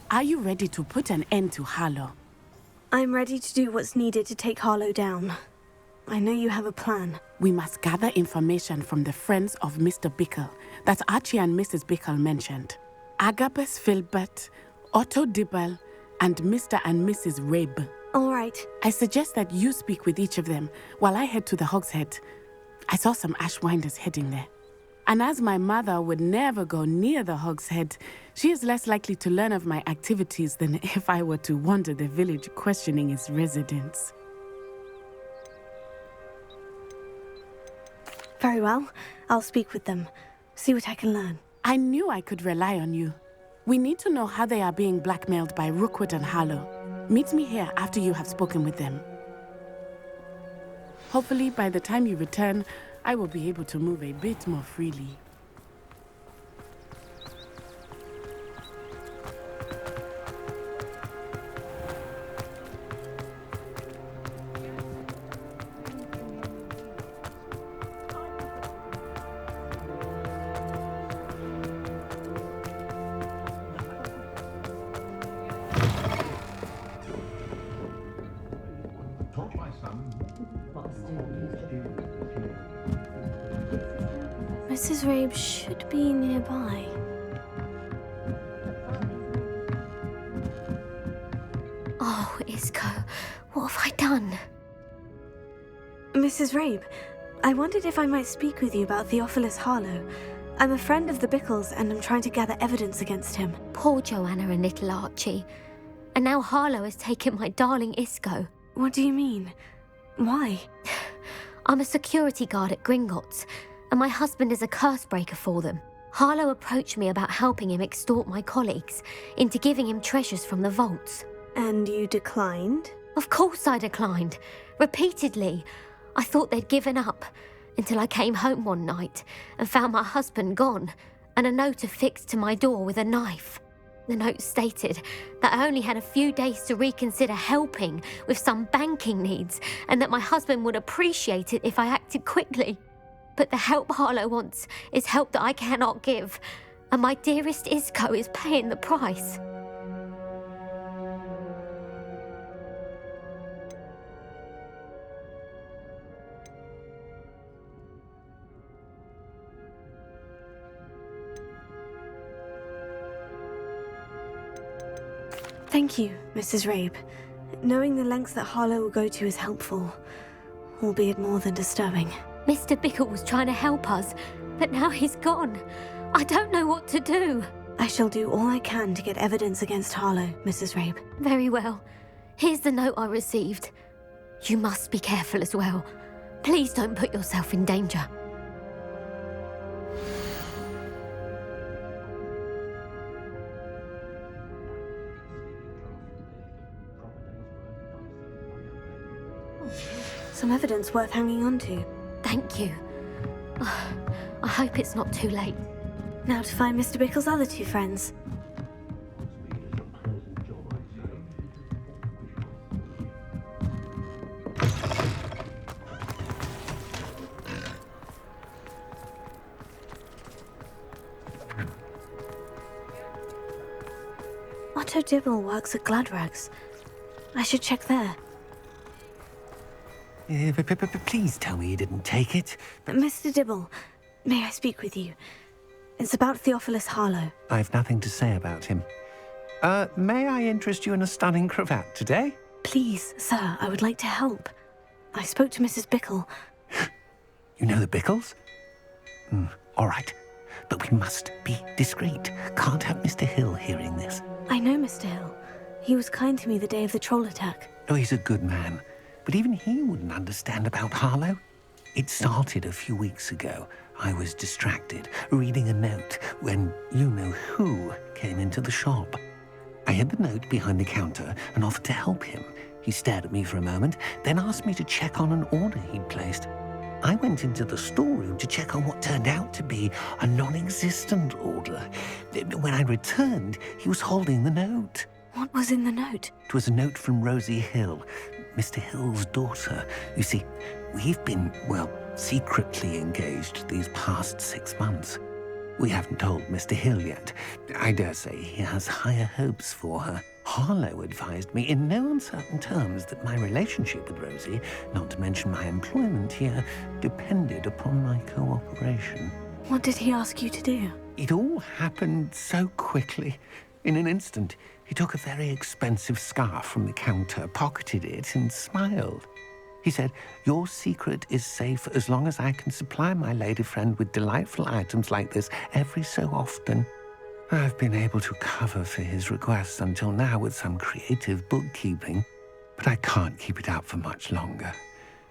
Are you ready to put an end to Harlow? I'm ready to do what's needed to take Harlow down. I know you have a plan. We must gather information from the friends of Mr. Bickle that Archie and Mrs. Bickle mentioned. Agabus Filbert, Otto Dibble, and Mr. and Mrs. Rabe. All right. I suggest that you speak with each of them while I head to the Hogshead. I saw some Ashwinders heading there. And as my mother would never go near the Hogshead, she is less likely to learn of my activities than if I were to wander the village questioning its residents. Very well. I'll speak with them. See what I can learn. I knew I could rely on you. We need to know how they are being blackmailed by Rookwood and Harlow. Meet me here after you have spoken with them. Hopefully, by the time you return, I will be able to move a bit more freely. Mrs. Rabe should be nearby. Oh, Isco, what have I done? Mrs. Rabe, I wondered if I might speak with you about Theophilus Harlow. I'm a friend of the Bickles and I'm trying to gather evidence against him. Poor Joanna and little Archie. And now Harlow has taken my darling Isco. What do you mean? Why? I'm a security guard at Gringotts, and my husband is a curse breaker for them. Harlow approached me about helping him extort my colleagues into giving him treasures from the vaults. And you declined? Of course I declined. Repeatedly. I thought they'd given up, until I came home one night and found my husband gone, and a note affixed to my door with a knife. The note stated that I only had a few days to reconsider helping with some banking needs, and that my husband would appreciate it if I acted quickly. But the help Harlow wants is help that I cannot give, and my dearest Isco is paying the price. Thank you, Mrs. Rabe. Knowing the lengths that Harlow will go to is helpful, albeit more than disturbing. Mr. Bickle was trying to help us, but now he's gone. I don't know what to do. I shall do all I can to get evidence against Harlow, Mrs. Rabe. Very well. Here's the note I received. You must be careful as well. Please don't put yourself in danger. Some evidence worth hanging on to. Thank you. I hope it's not too late. Now to find Mr. Bickle's other two friends. Otto Dibble works at Gladrags. I should check there. Please tell me you didn't take it. Mr. Dibble, may I speak with you? It's about Theophilus Harlow. I've nothing to say about him. May I interest you in a stunning cravat today? Please, sir, I would like to help. I spoke to Mrs. Bickle. You know the Bickles? All right. But we must be discreet. Can't have Mr. Hill hearing this. I know Mr. Hill. He was kind to me the day of the troll attack. Oh, he's a good man. But even he wouldn't understand about Harlow. It started a few weeks ago. I was distracted, reading a note, when you-know-who came into the shop. I hid the note behind the counter and offered to help him. He stared at me for a moment, then asked me to check on an order he'd placed. I went into the storeroom to check on what turned out to be a non-existent order. When I returned, he was holding the note. What was in the note? It was a note from Rosie Hill, Mr. Hill's daughter. You see, we've been, well, secretly engaged these past 6 months. We haven't told Mr. Hill yet. I dare say he has higher hopes for her. Harlow advised me in no uncertain terms that my relationship with Rosie, not to mention my employment here, depended upon my cooperation. What did he ask you to do? It all happened so quickly. In an instant, he took a very expensive scarf from the counter, pocketed it, and smiled. He said, "Your secret is safe as long as I can supply my lady friend with delightful items like this every so often." I've been able to cover for his requests until now with some creative bookkeeping, but I can't keep it up for much longer.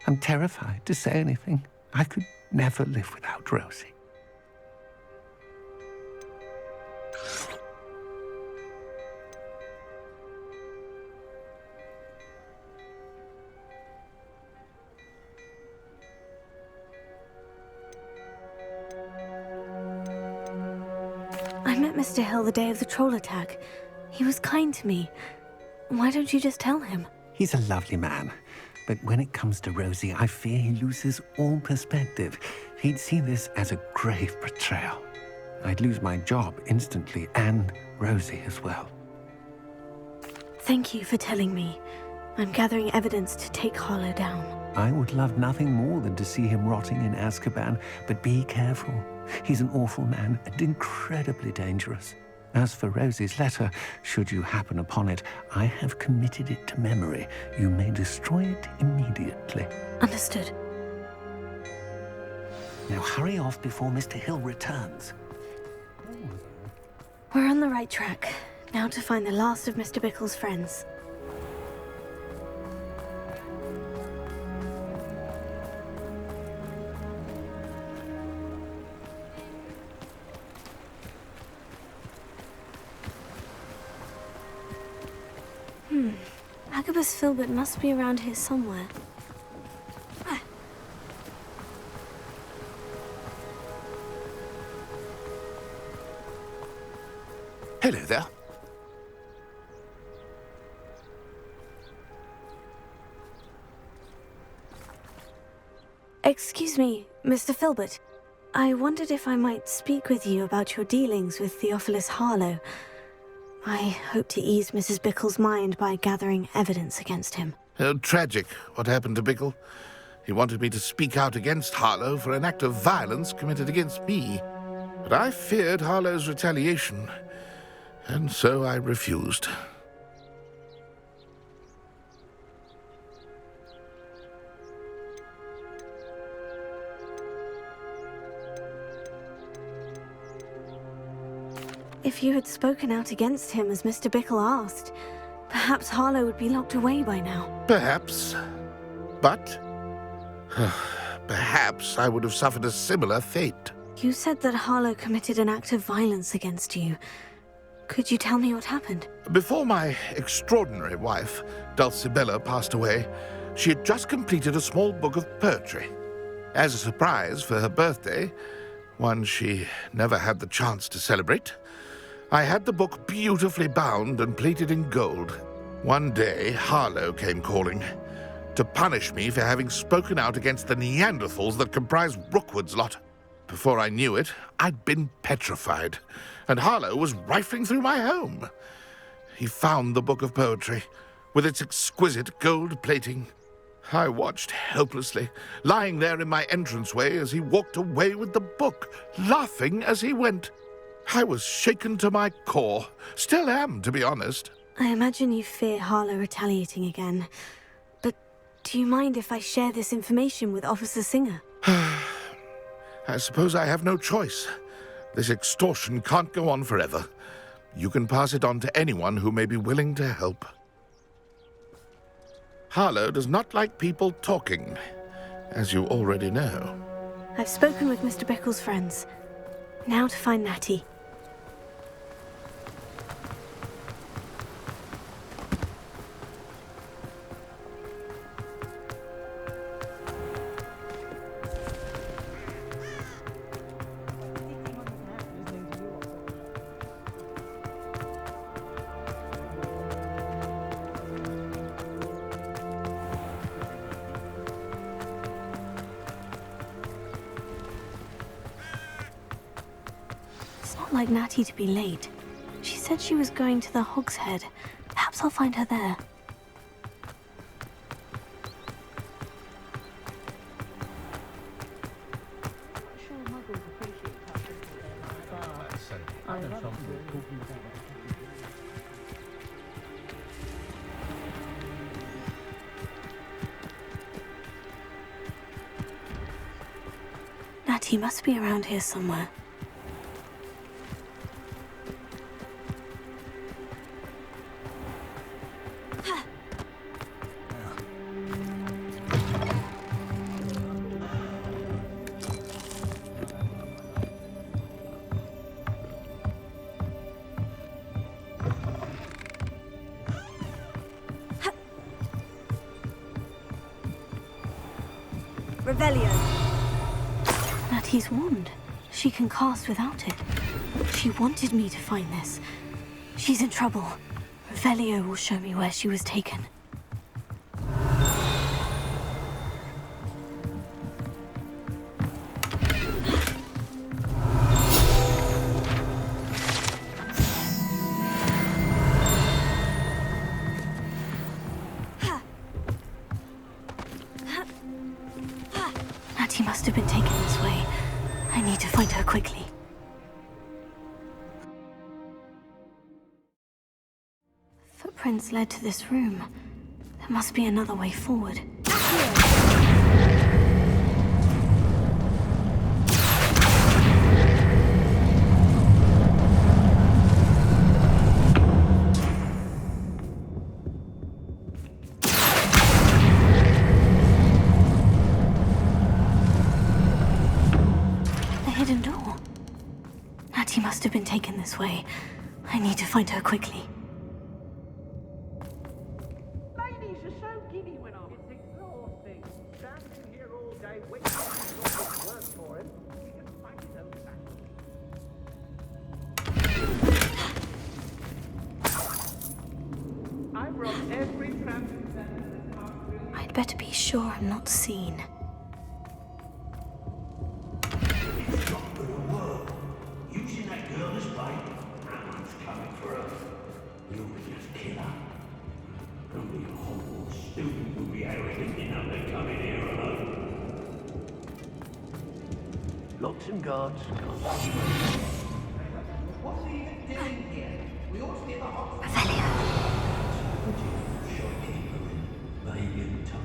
I'm terrified to say anything. I could never live without Rosie. I met Mr. Hill the day of the troll attack. He was kind to me. Why don't you just tell him? He's a lovely man, but when it comes to Rosie, I fear he loses all perspective. He'd see this as a grave betrayal. I'd lose my job instantly, and Rosie as well. Thank you for telling me. I'm gathering evidence to take Harlow down. I would love nothing more than to see him rotting in Azkaban, but be careful. He's an awful man and incredibly dangerous. As for Rosie's letter, should you happen upon it, I have committed it to memory. You may destroy it immediately. Understood. Now hurry off before Mr. Hill returns. We're on the right track. Now to find the last of Mr. Bickle's friends. Agabus Filbert must be around here somewhere. Hello there. Excuse me, Mr. Filbert. I wondered if I might speak with you about your dealings with Theophilus Harlow. I hope to ease Mrs. Bickle's mind by gathering evidence against him. Oh, tragic, what happened to Bickle. He wanted me to speak out against Harlow for an act of violence committed against me. But I feared Harlow's retaliation, and so I refused. If you had spoken out against him as Mr. Bickle asked, perhaps Harlow would be locked away by now. Perhaps. But perhaps I would have suffered a similar fate. You said that Harlow committed an act of violence against you. Could you tell me what happened? Before my extraordinary wife, Dulcibella, passed away, she had just completed a small book of poetry. As a surprise for her birthday, one she never had the chance to celebrate, I had the book beautifully bound and plated in gold. One day, Harlow came calling to punish me for having spoken out against the Neanderthals that comprise Rookwood's lot. Before I knew it, I'd been petrified, and Harlow was rifling through my home. He found the book of poetry, with its exquisite gold plating. I watched helplessly, lying there in my entranceway as he walked away with the book, laughing as he went. I was shaken to my core. Still am, to be honest. I imagine you fear Harlow retaliating again. But do you mind if I share this information with Officer Singer? I suppose I have no choice. This extortion can't go on forever. You can pass it on to anyone who may be willing to help. Harlow does not like people talking, as you already know. I've spoken with Mr. Bickle's friends. Now to find Natty. Like Natty to be late. She said she was going to the Hog's Head. Perhaps I'll find her there. Natty must be around here somewhere. Revelio. Natty's wand. She can cast without it. She wanted me to find this. She's in trouble. Revelio will show me where she was taken. Natty must have been taken this way. I need to find her quickly. Footprints led to this room. There must be another way forward. Hidden door. Natty must have been taken this way. I need to find her quickly. Ladies are so giddy when I'm... It's exhausting. Standing here all day waiting for work for him. He can find his own fashion. I brought every transit center. I'd better be sure I'm not seen. Using that girl as bait. Someone's coming for her. We'll just kill her. Only a Hogwarts student will be arrogant enough to come in here alone. Locks and guards. What's he even doing here? We ought to be at the hospital. Revelio. Shopkeeper, baby and Tommy.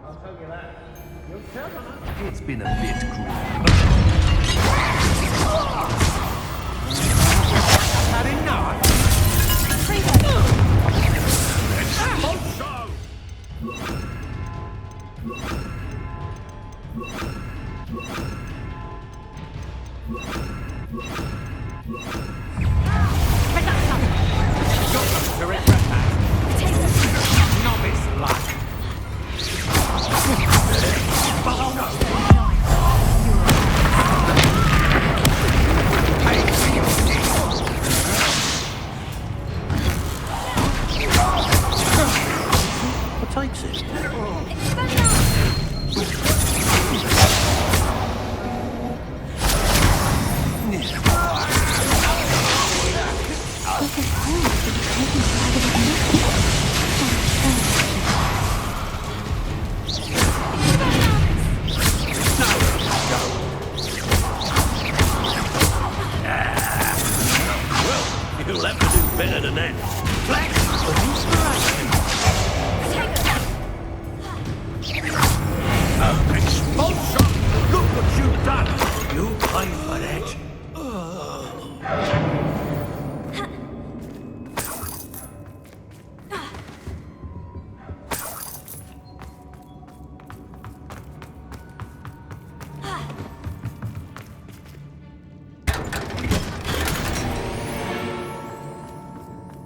I'll tell you that. You'll tell them. It's been a bit cruel. Had enough? Novice luck. What takes it? than that. Flex for inspiration. Expulsion! Look what you've done! You pay for that.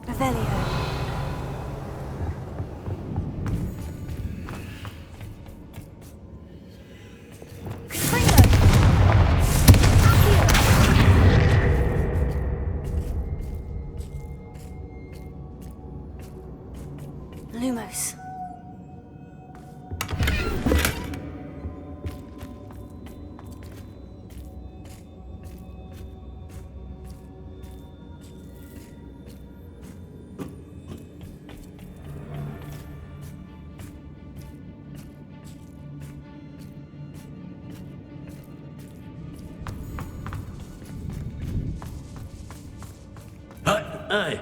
Revelio. Lumos. Hey.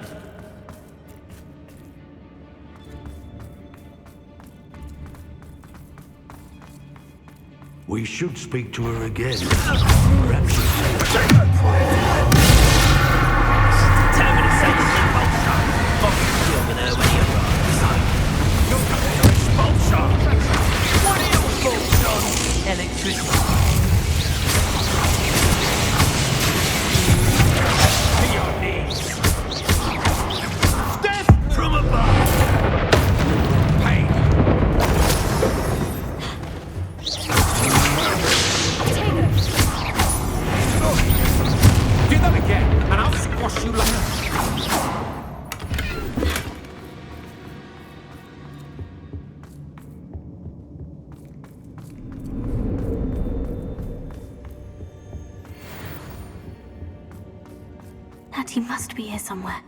We should speak to her again. Perhaps she'll take a second for it. Determined to save the expulsion. Fuck you, deal with her when you arrive. So, you're coming to expulsion. What are your thoughts on electricity? To your knees. Death from above. Pain. Do that again, and I'll squash you like Natty must be here somewhere.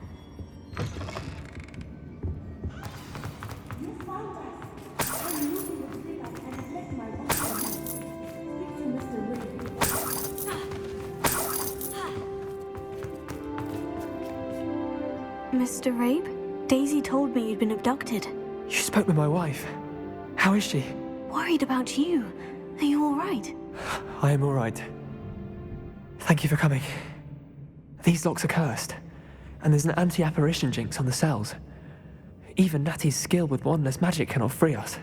Mr. Rabe? Daisy told me you'd been abducted. You spoke with my wife. How is she? Worried about you. Are you all right? I am all right. Thank you for coming. These locks are cursed, and there's an anti-apparition jinx on the cells. Even Natty's skill with wandless magic cannot free us.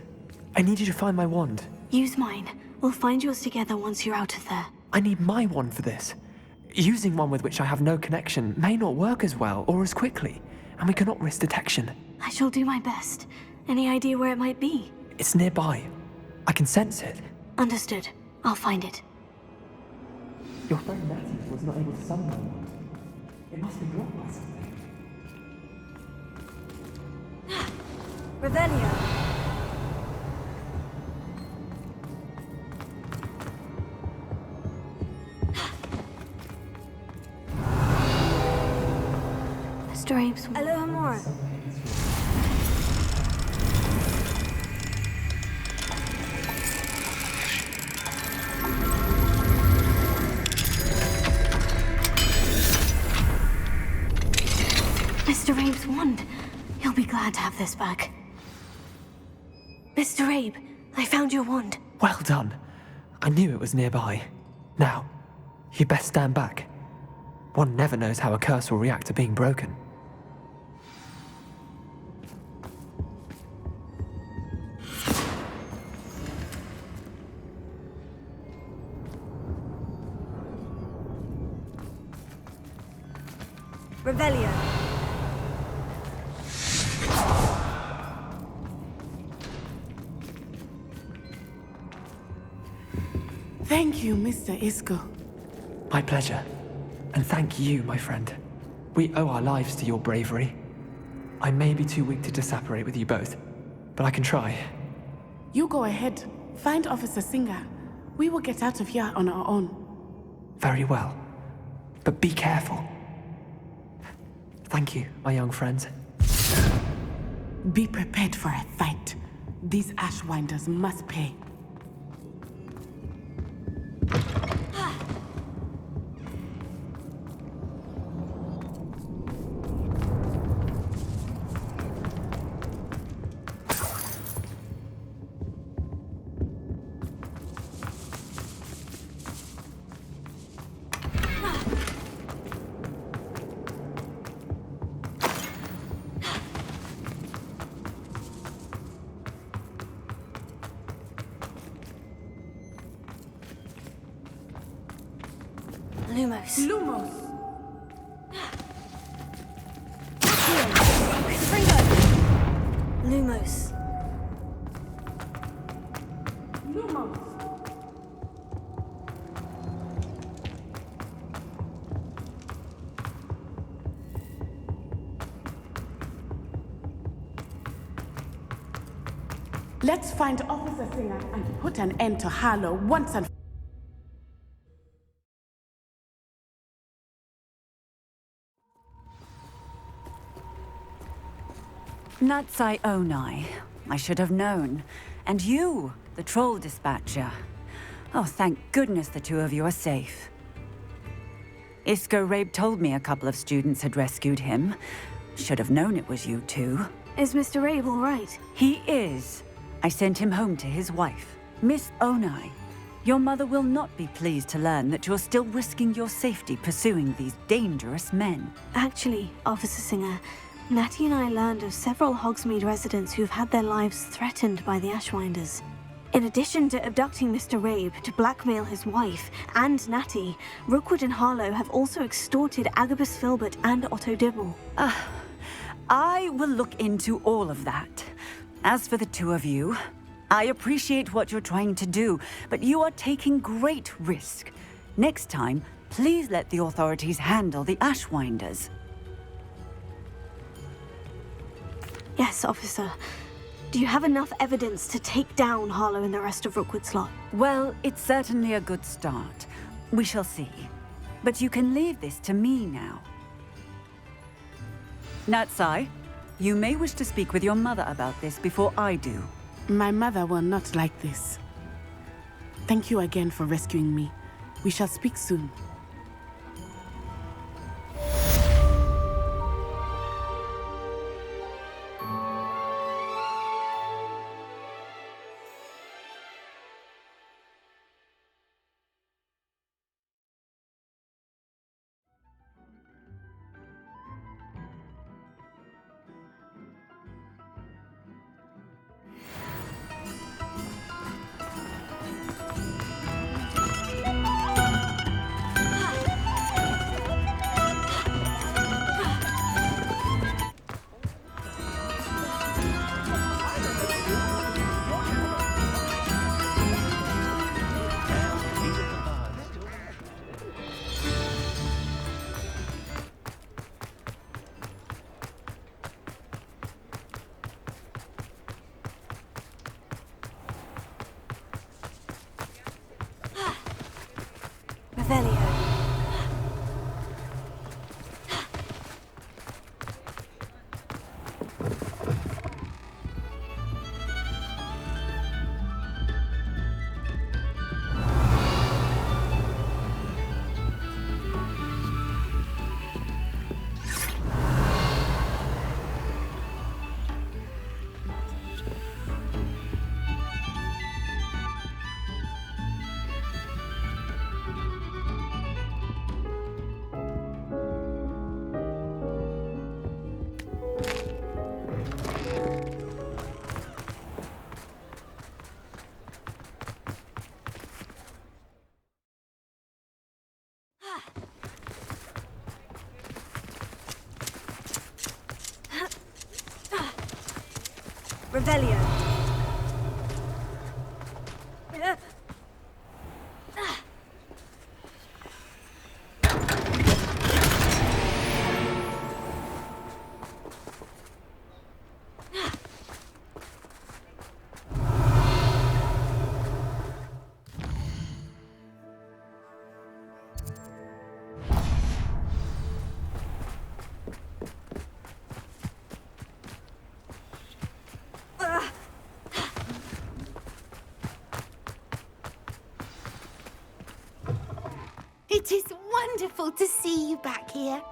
I need you to find my wand. Use mine. We'll find yours together once you're out of there. I need my wand for this. Using one with which I have no connection may not work as well or as quickly, and we cannot risk detection. I shall do my best. Any idea where it might be? It's nearby. I can sense it. Understood. I'll find it. Your friend Natty was not able to summon my wand. It must be blocked by something. Revelio. Mr. Abe's... Alohomora. Mr. Abe's wand. He'll be glad to have this back. Mr. Abe, I found your wand. Well done. I knew it was nearby. Now, you best stand back. One never knows how a curse will react to being broken. Revelio. Thank you, Mr. Isco. My pleasure. And thank you, my friend. We owe our lives to your bravery. I may be too weak to disapparate with you both, but I can try. You go ahead. Find Officer Singer. We will get out of here on our own. Very well. But be careful. Thank you, my young friends. Be prepared for a fight. These Ashwinders must pay. Lumos. Lumos! Lumos. Lumos! Let's find Officer Singer and put an end to Harlow once and Natsai Onai. I should have known. And you, the troll dispatcher. Oh, thank goodness the two of you are safe. Isco Rabe told me a couple of students had rescued him. Should have known it was you two. Is Mr. Rabe all right? He is. I sent him home to his wife, Miss Onai. Your mother will not be pleased to learn that you're still risking your safety pursuing these dangerous men. Actually, Officer Singer, Natty and I learned of several Hogsmeade residents who've had their lives threatened by the Ashwinders. In addition to abducting Mr. Rabe to blackmail his wife and Natty, Rookwood and Harlow have also extorted Agabus Filbert and Otto Dibble. I will look into all of that. As for the two of you, I appreciate what you're trying to do, but you are taking great risk. Next time, please let the authorities handle the Ashwinders. Yes, officer. Do you have enough evidence to take down Harlow and the rest of Rookwood's lot? Well, it's certainly a good start. We shall see. But you can leave this to me now. Natsai, you may wish to speak with your mother about this before I do. My mother will not like this. Thank you again for rescuing me. We shall speak soon. Revelio. Revelio. It is wonderful to see you back here.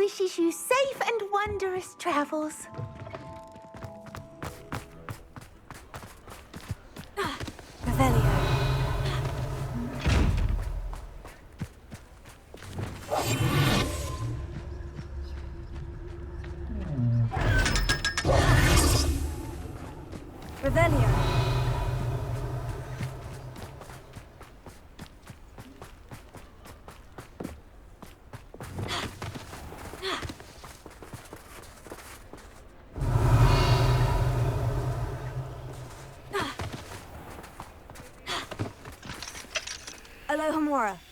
wishes you safe and wondrous travels. Revelio. Revelio. Alohomora.